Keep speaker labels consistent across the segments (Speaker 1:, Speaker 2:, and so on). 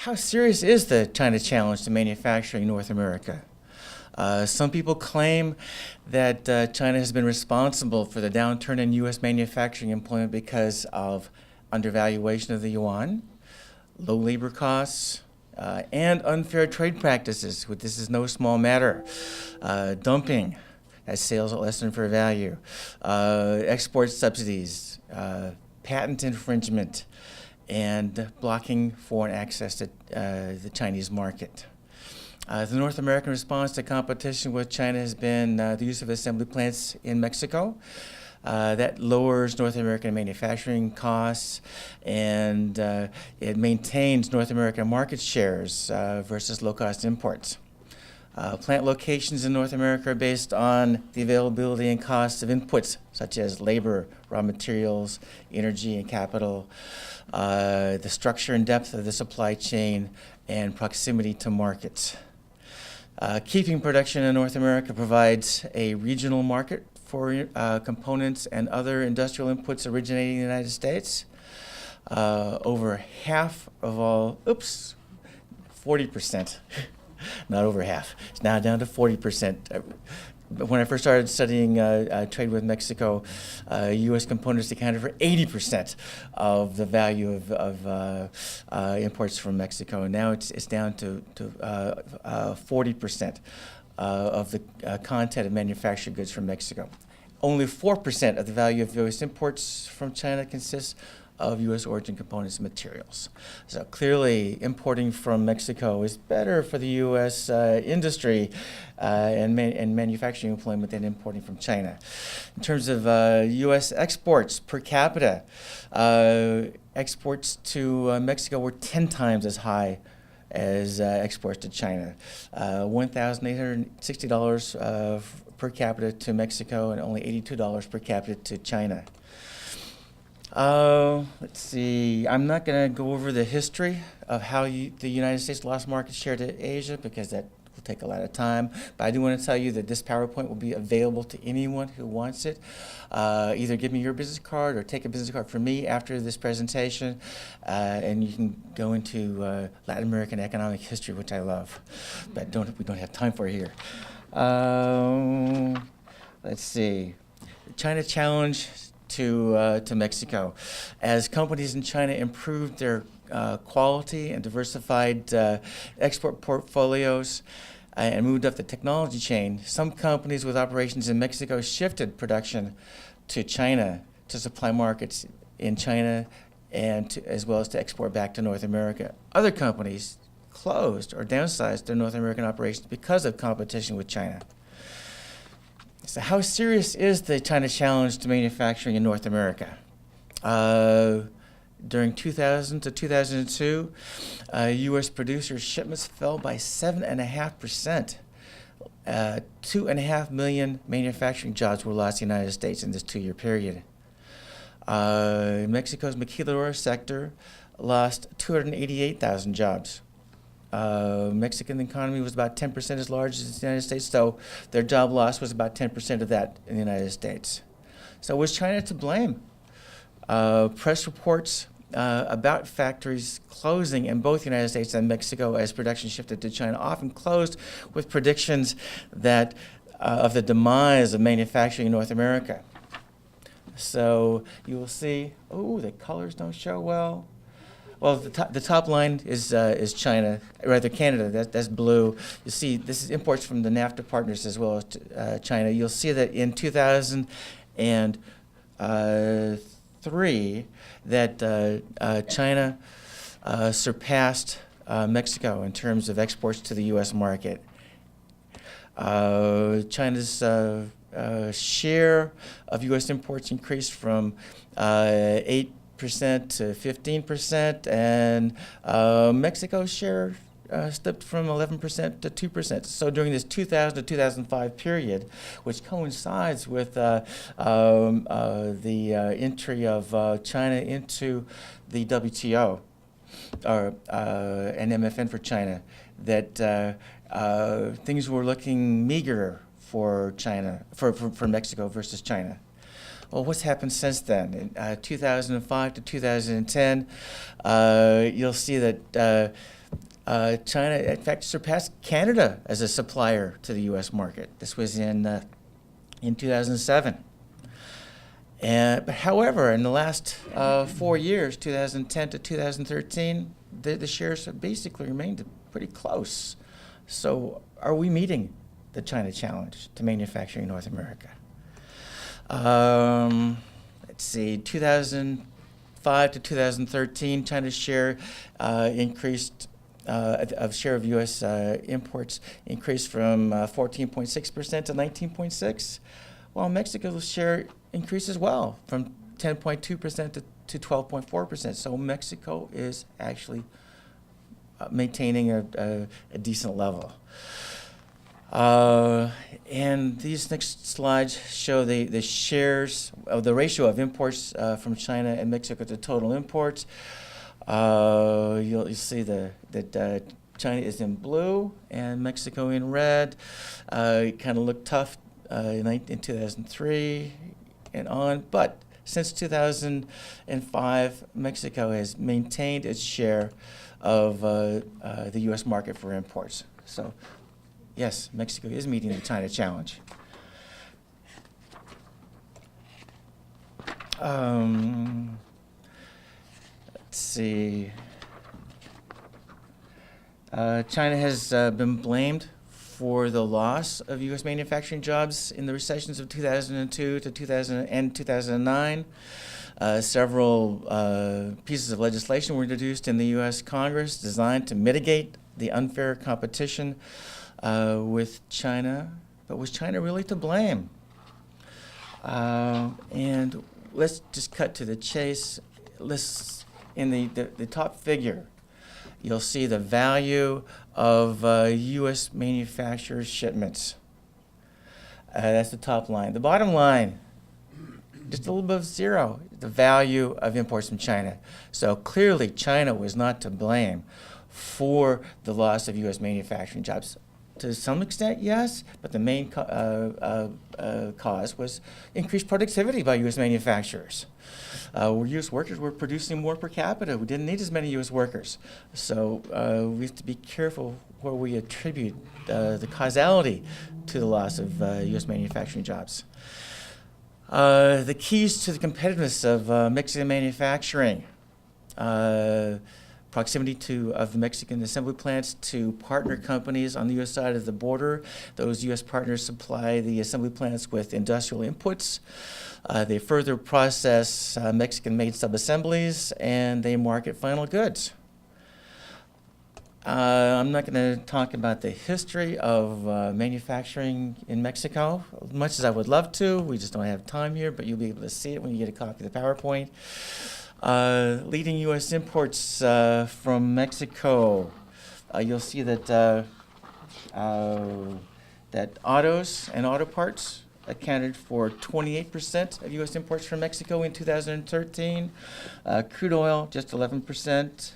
Speaker 1: how serious is the China challenge to manufacturing in North America? Some people claim that China has been responsible for the downturn in U.S. manufacturing employment because of undervaluation of the yuan, low labor costs, and unfair trade practices. This is no small matter. Dumping, as sales at less than fair value, export subsidies, patent infringement, and blocking foreign access to the Chinese market. The North American response to competition with China has been the use of assembly plants in Mexico. That lowers North American manufacturing costs, and it maintains North American market shares versus low-cost imports. Plant locations in North America are based on the availability and cost of inputs such as labor, raw materials, energy, and capital, the structure and depth of the supply chain, and proximity to markets. Keeping production in North America provides a regional market for components and other industrial inputs originating in the United States. Over half of all, 40%, not over half. It's now down to 40%. When I first started studying trade with Mexico, U.S. components accounted for 80% of the value of imports from Mexico. Now it's down to 40% of the content of manufactured goods from Mexico. Only 4% of the value of U.S. imports from China consists of U.S. origin components and materials. So clearly, importing from Mexico is better for the U.S. Industry and manufacturing employment than importing from China. In terms of U.S. exports per capita, exports to Mexico were 10 times as high as exports to China. $1,860 per capita to Mexico and only $82 per capita to China. Let's see. I'm not going to go over the history of how the United States lost market share to Asia because that will take a lot of time. But I do want to tell you that this PowerPoint will be available to anyone who wants it. Either give me your business card or take a business card from me after this presentation, and you can go into Latin American economic history, which I love, but we don't have time for it here. Let's see. China challenge to Mexico. As companies in China improved their quality and diversified export portfolios and moved up the technology chain, some companies with operations in Mexico shifted production to China to supply markets in China and as well as to export back to North America. Other companies closed or downsized their North American operations because of competition with China. So how serious is the China challenge to manufacturing in North America? During 2000 to 2002, U.S. producers' shipments fell by 7.5%. 2.5 million manufacturing jobs were lost in the United States in this 2-year period. Mexico's maquiladora sector lost 288,000 jobs. Mexican economy was about 10% as large as the United States, so their job loss was about 10% of that in the United States. So was China to blame? Press reports about factories closing in both the United States and Mexico as production shifted to China often closed with predictions that of the demise of manufacturing in North America. So you will see, the colors don't show well. Well, the top line is China, rather Canada. That's blue. You see, this is imports from the NAFTA partners as well as China. You'll see that in 2003, that China surpassed Mexico in terms of exports to the U.S. market. China's share of U.S. imports increased from 8% to 15%, and Mexico's share slipped from 11% to 2%. So during this 2000 to 2005 period, which coincides with the entry of China into the WTO, or an MFN for China, that things were looking meager for China, for Mexico versus China. Well, what's happened since then? In 2005 to 2010, you'll see that China, in fact, surpassed Canada as a supplier to the U.S. market. This was in 2007. But however, in the last 4 years, 2010 to 2013, the shares have basically remained pretty close. So are we meeting the China challenge to manufacturing in North America? Let's see, 2005 to 2013, China's share increased, of share of U.S. Imports increased from 14.6% to 19.6%, while Mexico's share increased as well from 10.2% to 12.4%. So Mexico is actually maintaining a decent level. And these next slides show the shares of the ratio of imports from China and Mexico to total imports. You'll see that China is in blue and Mexico in red. It kind of looked tough in 2003 and on, but since 2005, Mexico has maintained its share of the U.S. market for imports. So, yes, Mexico is meeting the China challenge. Let's see. China has been blamed for the loss of U.S. manufacturing jobs in the recessions of 2002 to 2009. Several pieces of legislation were introduced in the U.S. Congress designed to mitigate the unfair competition with China. But was China really to blame? And let's just cut to the chase. In the top figure, you'll see the value of U.S. manufacturers' shipments. That's the top line. The bottom line, just a little above zero, the value of imports from China. So clearly, China was not to blame for the loss of U.S. manufacturing jobs. To some extent, yes, but the main cause was increased productivity by U.S. manufacturers. U.S. workers were producing more per capita. We didn't need as many U.S. workers. So we have to be careful where we attribute the causality to the loss of U.S. manufacturing jobs. The keys to the competitiveness of Mexican manufacturing. Proximity of the Mexican assembly plants to partner companies on the U.S. side of the border. Those U.S. partners supply the assembly plants with industrial inputs. They further process Mexican-made sub-assemblies, and they market final goods. I'm not going to talk about the history of manufacturing in Mexico, as much as I would love to. We just don't have time here, but you'll be able to see it when you get a copy of the PowerPoint. Leading U.S. imports from Mexico. You'll see that autos and auto parts accounted for 28% of U.S. imports from Mexico in 2013. Crude oil, just 11%.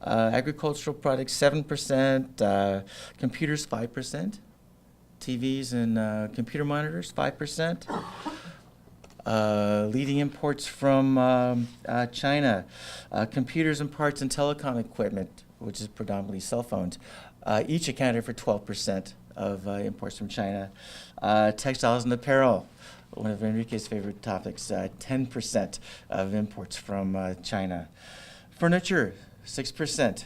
Speaker 1: Agricultural products, 7%. Computers, 5%. TVs and computer monitors, 5%. Leading imports from China, computers and parts and telecom equipment, which is predominantly cell phones, each accounted for 12% of imports from China. Textiles and apparel, one of Enrique's favorite topics, 10% of imports from China. Furniture, 6%.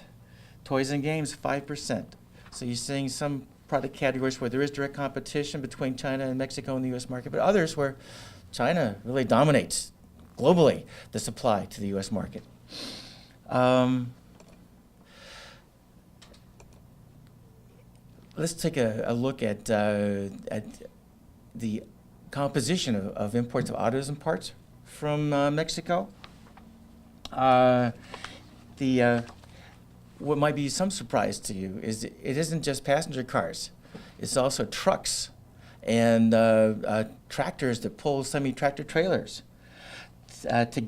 Speaker 1: Toys and games, 5%. So you're seeing some product categories where there is direct competition between China and Mexico in the U.S. market, but others where China really dominates globally the supply to the U.S. market. Let's take a look at the composition of imports of autos and parts from Mexico. What might be some surprise to you is it isn't just passenger cars. It's also trucks and tractors that pull semi-tractor trailers. The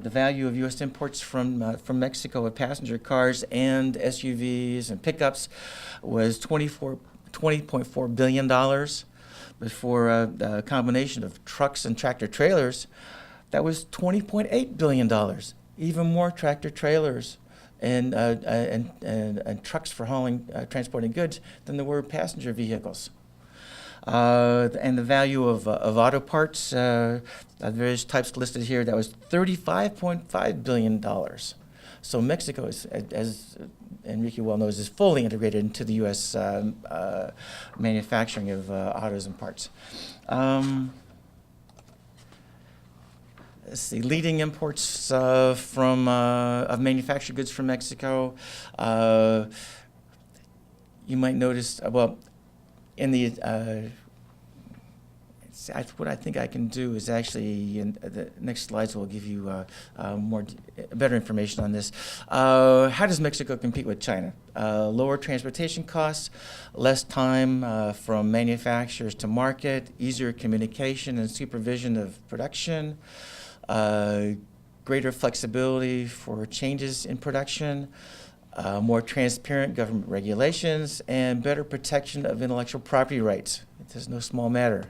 Speaker 1: value of U.S. imports from Mexico of passenger cars and SUVs and pickups was $20.4 billion. But for a combination of trucks and tractor trailers, that was $20.8 billion. Even more tractor trailers and trucks for hauling, transporting goods than there were passenger vehicles. And the value of auto parts, various types listed here, that was $35.5 billion. So Mexico, as Enrique well knows, is fully integrated into the U.S. Manufacturing of autos and parts. Let's see, leading imports of manufactured goods from Mexico. You might notice, well, in the what I think I can do is actually, in the next slides will give you better information on this. How does Mexico compete with China? Lower transportation costs, less time from manufacturers to market, easier communication and supervision of production, greater flexibility for changes in production, more transparent government regulations, and better protection of intellectual property rights. It is no small matter.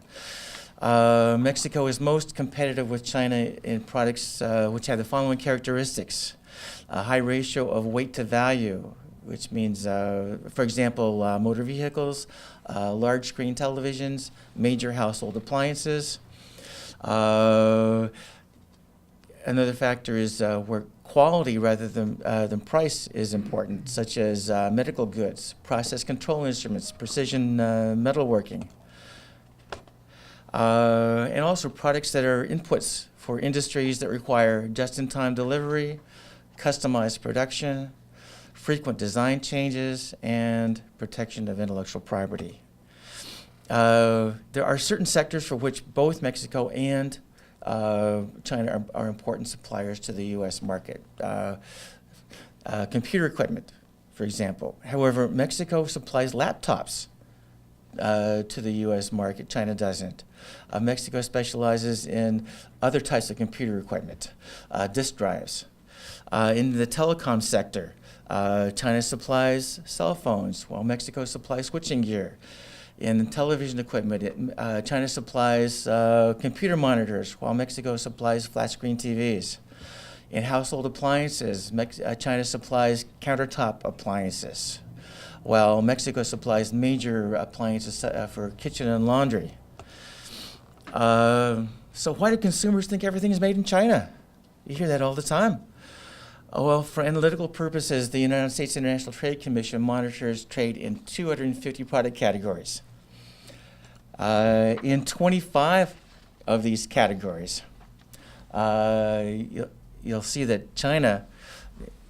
Speaker 1: Mexico is most competitive with China in products which have the following characteristics: a high ratio of weight to value, which means, for example, motor vehicles, large screen televisions, major household appliances. Another factor is where quality rather than price is important, such as medical goods, process control instruments, precision metalworking. And also products that are inputs for industries that require just-in-time delivery, customized production, frequent design changes, and protection of intellectual property. There are certain sectors for which both Mexico and China are important suppliers to the U.S. market. Computer equipment, for example. However, Mexico supplies laptops to the U.S. market. China doesn't. Mexico specializes in other types of computer equipment, disk drives. In the telecom sector, China supplies cell phones, while Mexico supplies switching gear. In television equipment, China supplies computer monitors, while Mexico supplies flat screen TVs. In household appliances, China supplies countertop appliances, while Mexico supplies major appliances for kitchen and laundry. So why do consumers think everything is made in China? You hear that all the time. Well, for analytical purposes, the United States International Trade Commission monitors trade in 250 product categories. In 25 of these categories, you'll see that China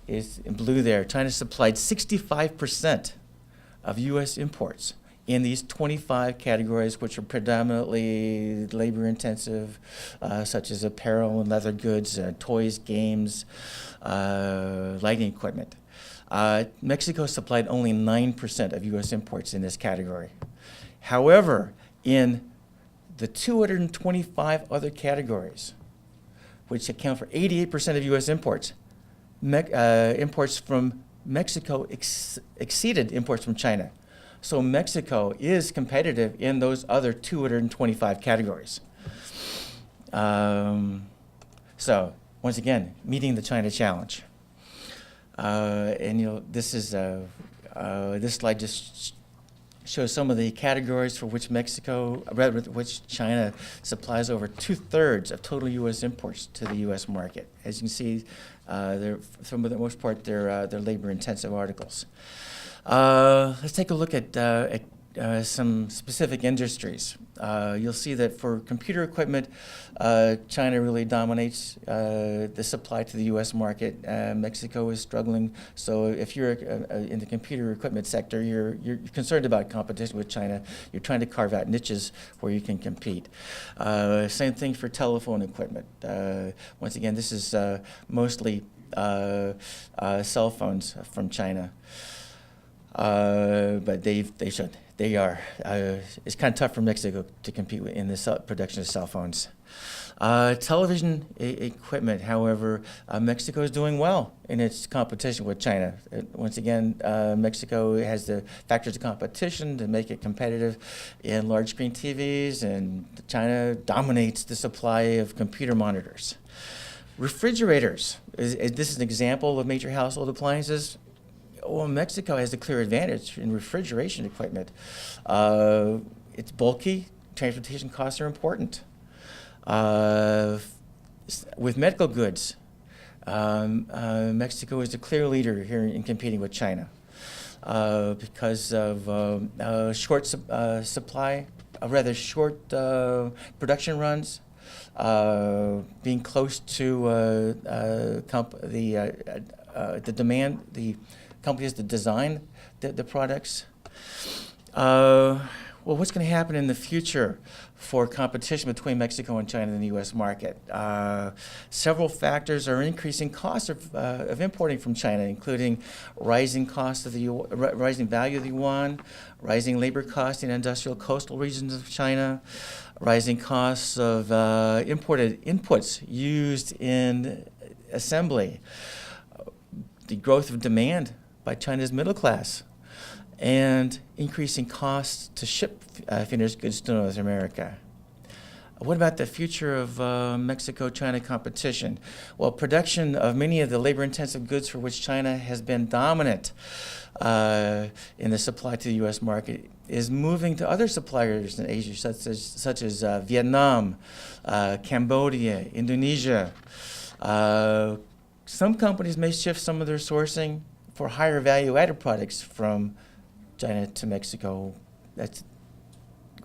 Speaker 1: is in blue there. China supplied 65% of U.S. imports in these 25 categories, which are predominantly labor-intensive, such as apparel and leather goods, toys, games, lighting equipment. Mexico supplied only 9% of U.S. imports in this category. However, in the 225 other categories, which account for 88% of U.S. imports, imports from Mexico exceeded imports from China. So Mexico is competitive in those other 225 categories. So once again, meeting the China challenge. And this is this slide just shows some of the categories for which which China supplies over 2/3 of total U.S. imports to the U.S. market. As you can see, for the most part, they're labor-intensive articles. Let's take a look at some specific industries. You'll see that for computer equipment, China really dominates the supply to the U.S. market. Mexico is struggling. So if you're in the computer equipment sector, you're concerned about competition with China. You're trying to carve out niches where you can compete. Same thing for telephone equipment. Once again, this is mostly cell phones from China. But they are. It's kind of tough for Mexico to compete in the production of cell phones. Television equipment, however, Mexico is doing well in its competition with China. Once again, Mexico has the factors of competition to make it competitive in large screen TVs, and China dominates the supply of computer monitors. Refrigerators. This is an example of major household appliances. Well, Mexico has a clear advantage in refrigeration equipment. It's bulky. Transportation costs are important. With medical goods, Mexico is the clear leader here in competing with China because of short supply, rather short production runs, being close to the demand, the companies that design the products. Well, what's going to happen in the future for competition between Mexico and China in the U.S. market? Several factors are increasing costs of importing from China, including rising costs of the rising value of the yuan, rising labor costs in industrial coastal regions of China, rising costs of imported inputs used in assembly, the growth of demand by China's middle class, and increasing costs to ship finished goods to North America. What about the future of Mexico-China competition? Well, production of many of the labor-intensive goods for which China has been dominant in the supply to the U.S. market is moving to other suppliers in Asia, such as Vietnam, Cambodia, Indonesia. Some companies may shift some of their sourcing for higher value-added products from China to Mexico.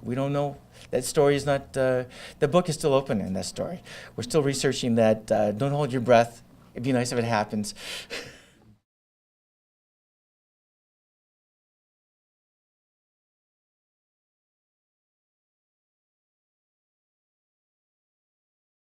Speaker 1: We don't know. That story is not, the book is still open in that story. We're still researching that. Don't hold your breath. It'd be nice if it happens.